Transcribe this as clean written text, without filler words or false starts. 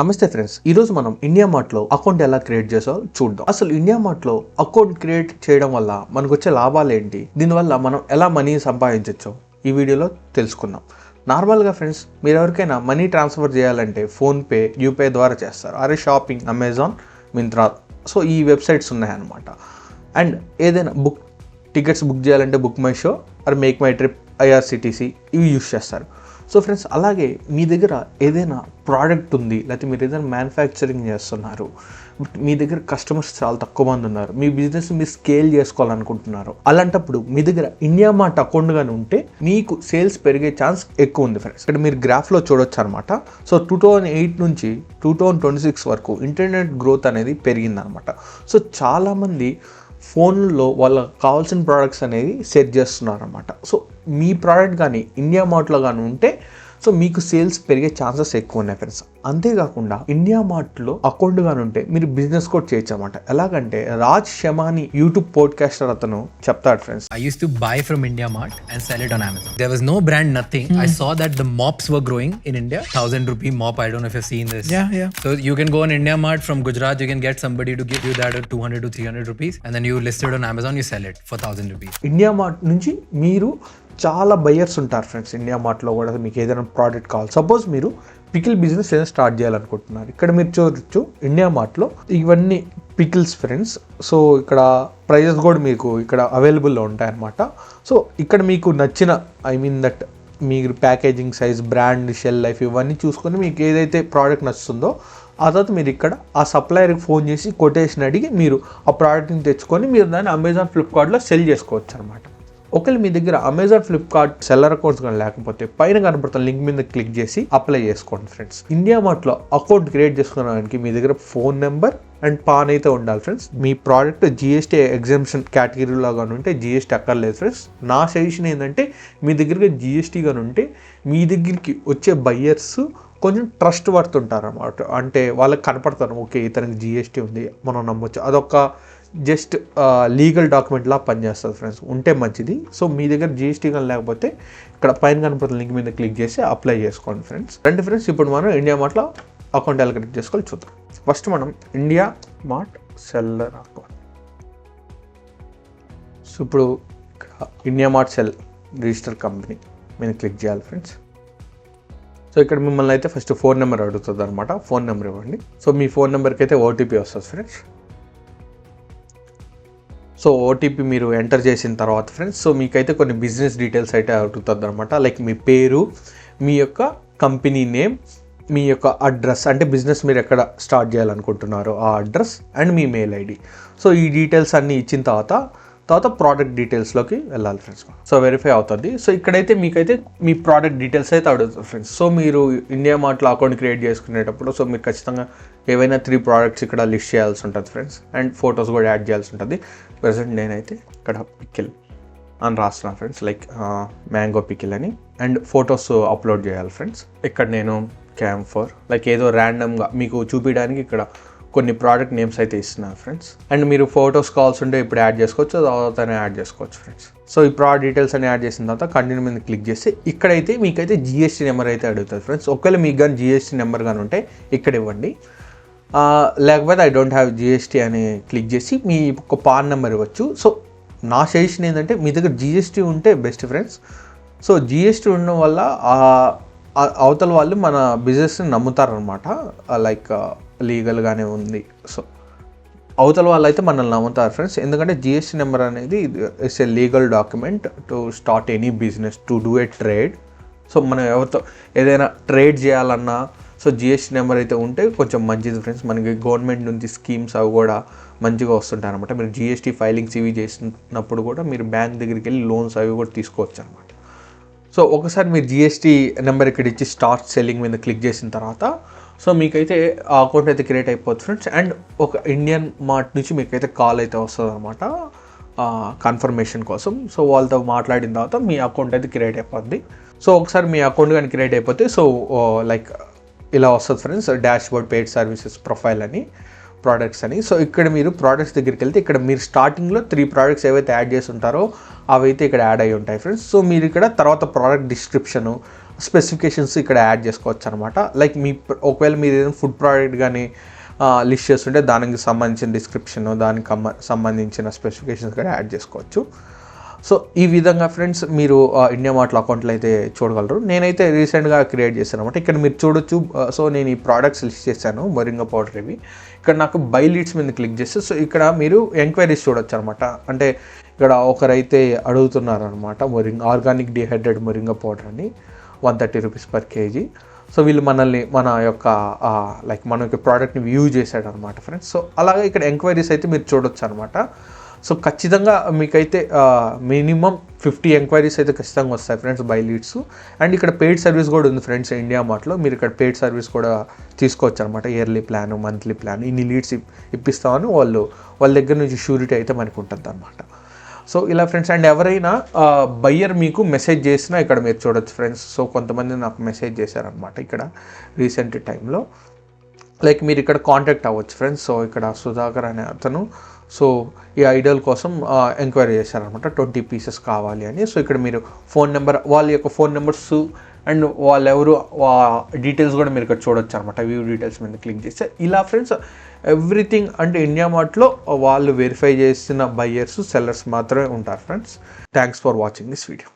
నమస్తే ఫ్రెండ్స్, ఈరోజు మనం ఇండియా మార్ట్లో అకౌంట్ ఎలా క్రియేట్ చేసాలో చూద్దాం. అసలు ఇండియా మార్ట్లో అకౌంట్ క్రియేట్ చేయడం వల్ల మనకు వచ్చే లాభాలు ఏంటి, దీనివల్ల మనం ఎలా మనీ సంపాదించవచ్చు ఈ వీడియోలో తెలుసుకుందాం. నార్మల్గా ఫ్రెండ్స్, మీరు ఎవరికైనా మనీ ట్రాన్స్ఫర్ చేయాలంటే ఫోన్పే, యూపీఐ ద్వారా చేస్తారు. అరే షాపింగ్, అమెజాన్, మింత్రా, సో ఈ వెబ్సైట్స్ ఉన్నాయన్నమాట. అండ్ ఏదైనా టికెట్స్ బుక్ చేయాలంటే book my show are make my trip, IRCTC ఇవి యూస్ చేస్తారు. సో ఫ్రెండ్స్, అలాగే మీ దగ్గర ఏదైనా ప్రోడక్ట్ ఉంది, లేకపోతే మీరు ఏదైనా మ్యానుఫ్యాక్చరింగ్ చేస్తున్నారు, మీ దగ్గర కస్టమర్స్ చాలా తక్కువ మంది ఉన్నారు, మీ బిజినెస్ మీరు స్కేల్ చేసుకోవాలనుకుంటున్నారు, అలాంటప్పుడు మీ దగ్గర ఇండియా మార్ట్ అకౌంట్ కానీ ఉంటే మీకు సేల్స్ పెరిగే ఛాన్స్ ఎక్కువ ఉంది ఫ్రెండ్స్. ఇక్కడ మీరు గ్రాఫ్లో చూడొచ్చు అనమాట. సో 2008 నుంచి 2026 వరకు ఇంటర్నెట్ గ్రోత్ అనేది పెరిగిందనమాట. సో చాలామంది ఫోన్లో వాళ్ళకి కావాల్సిన ప్రోడక్ట్స్ అనేది సెట్ చేస్తున్నారు అనమాట. సో మీ ప్రోడక్ట్ కానీ ఇండియా మార్ట్లో కానీ ఉంటే సో మీకు సేల్స్ పెరిగే ఛాన్సెస్ ఎక్కువ ఉన్నాయి ఫ్రెండ్స్. అంతేకాకుండా ఇండియా మార్ట్లో అకౌంట్ కానీ ఉంటే మీరు బిజినెస్ కూడా చేయొచ్చు అనమాట. ఎలాగంటే రాజ్ షమాని యూట్యూబ్ పోడ్కాస్టర్ అతను చెప్తాడు friends. I used to buy from India Mart and sell it on Amazon. There was no brand, nothing. I saw that the mops were growing in India. 1,000 rupee mop. I don't know if you've seen this. Yeah. So you can go on India Mart from Gujarat. You can get somebody to give you that at 200 to 300 rupees, and then you list it on Amazon. You sell it for 1,000 rupees. India mart నుంచి మీరు చాలా buyers ఉంటారు friends. India మార్ట్లో కూడా మీకు ఏదైనా product కావాలి, suppose మీరు pickle business ఏదైనా స్టార్ట్ చేయాలనుకుంటున్నారు, ఇక్కడ మీరు చూడొచ్చు ఇండియా మార్ట్లో ఇవన్నీ పికిల్స్ ఫ్రెండ్స్. సో ఇక్కడ ప్రైజెస్ కూడా మీకు ఇక్కడ అవైలబుల్లో ఉంటాయన్నమాట. సో ఇక్కడ మీకు నచ్చిన దట్ మీరు packaging size, brand, shelf life ఇవన్నీ చూసుకొని మీకు ఏదైతే ప్రోడక్ట్ నచ్చుతుందో ఆ తర్వాత మీరు ఇక్కడ ఆ సప్లయర్కి ఫోన్ చేసి కొటేషన్ అడిగి మీరు ఆ ప్రోడక్ట్ని తెచ్చుకొని మీరు దాన్ని అమెజాన్, ఫ్లిప్కార్ట్లో సెల్ చేసుకోవచ్చు అనమాట. ఒకవేళ మీ దగ్గర అమెజాన్, ఫ్లిప్కార్ట్ సెల్లర్ అకౌంట్స్ కానీ లేకపోతే పైన కనపడుతున్న లింక్ మీద క్లిక్ చేసి అప్లై చేసుకోండి ఫ్రెండ్స్. ఇండియా మార్ట్లో అకౌంట్ క్రియేట్ చేసుకోవడానికి మీ దగ్గర ఫోన్ నెంబర్ అండ్ పాన్ అయితే ఉండాలి ఫ్రెండ్స్. మీ ప్రోడక్ట్ జిఎస్టీ ఎగ్జామ్షన్ కేటగిరీలో కానీ ఉంటే జిఎస్టీ అక్కర్లేదు ఫ్రెండ్స్. నా సజెషన్ ఏంటంటే మీ దగ్గరగా జిఎస్టీ కానీ ఉంటే మీ దగ్గరికి వచ్చే బయ్యర్స్ కొంచెం ట్రస్ట్ పడుతుంటారు అన్నమాట. అంటే వాళ్ళకి కనపడతారు, ఓకే ఇతనికి జిఎస్టీ ఉంది, మనం నమ్మొచ్చు. అదొక జస్ట్ లీగల్ డాక్యుమెంట్లా పనిచేస్తుంది ఫ్రెండ్స్, ఉంటే మంచిది. సో మీ దగ్గర జిఎస్టీ కానీ లేకపోతే ఇక్కడ పైన కనపడుతున్న లింక్ మీద క్లిక్ చేసి అప్లై చేసుకోండి ఫ్రెండ్స్. రండి ఫ్రెండ్స్, ఇప్పుడు మనం ఇండియా మార్ట్లో అకౌంట్ ఎలా క్రియేట్ చేసుకోవాలి చూద్దాం. ఫస్ట్ మనం India mart seller account. So ఇప్పుడు India mart sell register company మీద క్లిక్ చేయాలి ఫ్రెండ్స్. సో ఇక్కడ మిమ్మల్ని అయితే ఫస్ట్ ఫోన్ నెంబర్ అడుగుతుంది అనమాట. ఫోన్ నెంబర్ ఇవ్వండి. సో మీ ఫోన్ నెంబర్కి అయితే ఓటీపీ వస్తుంది ఫ్రెండ్స్. సో ఓటీపీ మీరు ఎంటర్ చేసిన తర్వాత ఫ్రెండ్స్, సో మీకైతే కొన్ని బిజినెస్ డీటెయిల్స్ అయితే అడుగుతుంది అనమాట. లైక్ మీ పేరు, మీ యొక్క కంపెనీ నేమ్, మీ యొక్క అడ్రస్, అంటే బిజినెస్ మీరు ఎక్కడ స్టార్ట్ చేయాలనుకుంటున్నారో ఆ address, and me mail ID. So ఈ డీటెయిల్స్ అన్నీ ఇచ్చిన తర్వాత ప్రోడక్ట్ డీటెయిల్స్లోకి వెళ్ళాలి ఫ్రెండ్స్. సో వెరిఫై అవుతుంది. సో ఇక్కడైతే మీకైతే మీ ప్రోడక్ట్ డీటెయిల్స్ అయితే అడుగుతుంది ఫ్రెండ్స్. సో మీరు ఇండియా మార్ట్లో అకౌంట్ క్రియేట్ చేసుకునేటప్పుడు సో మీరు ఖచ్చితంగా ఏవైనా 3 ప్రోడక్ట్స్ ఇక్కడ లిస్ట్ చేయాల్సి ఉంటుంది ఫ్రెండ్స్. అండ్ ఫొటోస్ కూడా యాడ్ చేయాల్సి ఉంటుంది. ప్రజెంట్ నేనైతే ఇక్కడ పికిల్ అని రాస్తున్నాను ఫ్రెండ్స్, లైక్ మ్యాంగో పికిల్ అని. అండ్ ఫొటోస్ అప్లోడ్ చేయాలి ఫ్రెండ్స్. ఇక్కడ నేను క్యాంఫర్ లైక్ ఏదో ర్యాండమ్గా మీకు చూపించడానికి ఇక్కడ కొన్ని ప్రోడక్ట్ నేమ్స్ అయితే ఇస్తున్నాను ఫ్రెండ్స్. అండ్ మీరు ఫొటోస్ కావాల్సి ఉంటే ఇప్పుడు యాడ్ చేసుకోవచ్చు, తర్వాతనే యాడ్ చేసుకోవచ్చు ఫ్రెండ్స్. సో ఈ ప్రోడక్ట్ డీటెయిల్స్ అని యాడ్ చేసిన తర్వాత కంటిన్యూ మీద క్లిక్ చేస్తే ఇక్కడైతే మీకైతే జిఎస్టీ నెంబర్ అయితే అడుగుతుంది ఫ్రెండ్స్. ఒకవేళ మీకు కానీ జిఎస్టీ నెంబర్ కానీ ఉంటే ఇక్కడ ఇవ్వండి, లేకపోతే ఐ డోంట్ హ్యావ్ జిఎస్టీ అని క్లిక్ చేసి మీ ఒక పాన్ నెంబర్ ఇవ్వచ్చు. సో నా సజెషన్ ఏంటంటే మీ దగ్గర జిఎస్టీ ఉంటే బెస్ట్ ఫ్రెండ్స్. సో జిఎస్టీ ఉండడం వల్ల అవతల వాళ్ళు మన బిజినెస్ని నమ్ముతారనమాట, లైక్ లీగల్గానే ఉంది. సో అవతల వాళ్ళు అయితే మనల్ని నమ్ముతారు ఫ్రెండ్స్, ఎందుకంటే జిఎస్టీ నెంబర్ అనేది it's a legal document to start any business, to do a trade. So మనం ఎవరితో ఏదైనా ట్రేడ్ చేయాలన్నా సో జిఎస్టీ నెంబర్ అయితే ఉంటే కొంచెం మంచిది ఫ్రెండ్స్. మనకి గవర్నమెంట్ నుంచి స్కీమ్స్ అవి కూడా మంచిగా వస్తుంటాయి అనమాట. మీరు జిఎస్టీ ఫైలింగ్స్ ఇవి చేసినప్పుడు కూడా మీరు బ్యాంక్ దగ్గరికి వెళ్ళి లోన్స్ అవి కూడా తీసుకోవచ్చు అనమాట. సో ఒకసారి మీరు జిఎస్టీ నెంబర్ ఇక్కడ ఇచ్చి స్టార్ట్ సెల్లింగ్ మీద క్లిక్ చేసిన తర్వాత సో మీకైతే ఆ అకౌంట్ అయితే క్రియేట్ అయిపోతుంది ఫ్రెండ్స్. అండ్ ఒక ఇండియన్ మార్ట్ నుంచి మీకైతే కాల్ అయితే వస్తుంది అనమాట కన్ఫర్మేషన్ కోసం. సో వాళ్ళతో మాట్లాడిన తర్వాత మీ అకౌంట్ అయితే క్రియేట్ అయిపోద్ది. సో ఒకసారి మీ అకౌంట్ కానీ క్రియేట్ అయిపోతే సో లైక్ ఇలా వస్తుంది friends, dash board, paid services, profile అని, ప్రోడక్ట్స్ అని. సో ఇక్కడ మీరు ప్రోడక్ట్స్ దగ్గరికి వెళ్తే ఇక్కడ మీరు స్టార్టింగ్లో 3 ప్రోడక్ట్స్ ఏవైతే యాడ్ చేసి ఉంటారో అవి అయితే ఇక్కడ యాడ్ అయ్యి ఉంటాయి ఫ్రెండ్స్. సో మీరు ఇక్కడ తర్వాత ప్రోడక్ట్ డిస్క్రిప్షను స్పెసిఫికేషన్స్ ఇక్కడ యాడ్ చేసుకోవచ్చు అనమాట. లైక్ ఒకవేళ మీరు ఏదైనా ఫుడ్ ప్రోడక్ట్ కానీ లిస్ట్ చేస్తుంటే దానికి సంబంధించిన డిస్క్రిప్షన్, దానికి సంబంధించిన స్పెసిఫికేషన్స్ కూడా యాడ్ చేసుకోవచ్చు. సో ఈ విధంగా ఫ్రెండ్స్ మీరు ఇండియా మార్ట్లో అకౌంట్లు అయితే చూడగలరు. నేనైతే రీసెంట్గా క్రియేట్ చేశాను అనమాట. ఇక్కడ మీరు చూడొచ్చు. సో నేను ఈ ప్రోడక్ట్స్ లిస్ట్ చేశాను, మొరింగా పౌడర్ ఇవి. ఇక్కడ నాకు బై లీడ్స్ మీద క్లిక్ చేస్తే సో ఇక్కడ మీరు ఎంక్వైరీస్ చూడొచ్చు అనమాట. అంటే ఇక్కడ ఒకరైతే అడుగుతున్నారనమాట, ఆర్గానిక్ డిహైడ్రేట్ మొరింగా పౌడర్ అని 130 రూపీస్ పర్ కేజీ. సో వీళ్ళు మన యొక్క మన యొక్క ప్రోడక్ట్ని వ్యూ చేశాడు అనమాట ఫ్రెండ్స్. సో అలాగే ఇక్కడ ఎంక్వైరీస్ అయితే మీరు చూడొచ్చు అనమాట. సో ఖచ్చితంగా మీకైతే మినిమం 50 ఎంక్వైరీస్ అయితే ఖచ్చితంగా వస్తాయి ఫ్రెండ్స్ బై లీడ్స్. అండ్ ఇక్కడ పెయిడ్ సర్వీస్ కూడా ఉంది ఫ్రెండ్స్ ఇండియా మార్ట్లో. మీరు ఇక్కడ పెయిడ్ సర్వీస్ కూడా తీసుకోవచ్చు అనమాట. ఇయర్లీ ప్లాన్, మంత్లీ ప్లాన్, ఇన్ని లీడ్స్ ఇప్పిస్తామని వాళ్ళ దగ్గర నుంచి షూరిటీ అయితే మనకు ఉంటుంది అనమాట. సో ఇలా ఫ్రెండ్స్. అండ్ ఎవరైనా బయ్యర్ మీకు మెసేజ్ చేసినా ఇక్కడ మీరు చూడొచ్చు ఫ్రెండ్స్. సో కొంతమంది నాకు మెసేజ్ చేశారనమాట ఇక్కడ రీసెంట్ టైంలో. లైక్ మీరు ఇక్కడ కాంటాక్ట్ అవ్వచ్చు ఫ్రెండ్స్. సో ఇక్కడ సుధాకర్ అనే అతను సో ఈ ఐడల్ కోసం ఎంక్వైరీ చేశారనమాట, 20 పీసెస్ కావాలి అని. సో ఇక్కడ మీరు ఫోన్ నెంబర్, వాళ్ళ యొక్క ఫోన్ నెంబర్స్ అండ్ వాళ్ళెవరు డీటెయిల్స్ కూడా మీరు ఇక్కడ చూడొచ్చు అనమాట. వ్యూ డీటెయిల్స్ మీద క్లిక్ చేస్తే ఇలా ఫ్రెండ్స్ ఎవ్రీథింగ్. అంటే ఇండియా మార్ట్లో వాళ్ళు వెరిఫై చేసిన బయ్యర్స్, సెల్లర్స్ మాత్రమే ఉంటారు friends. Thanks for watching this video.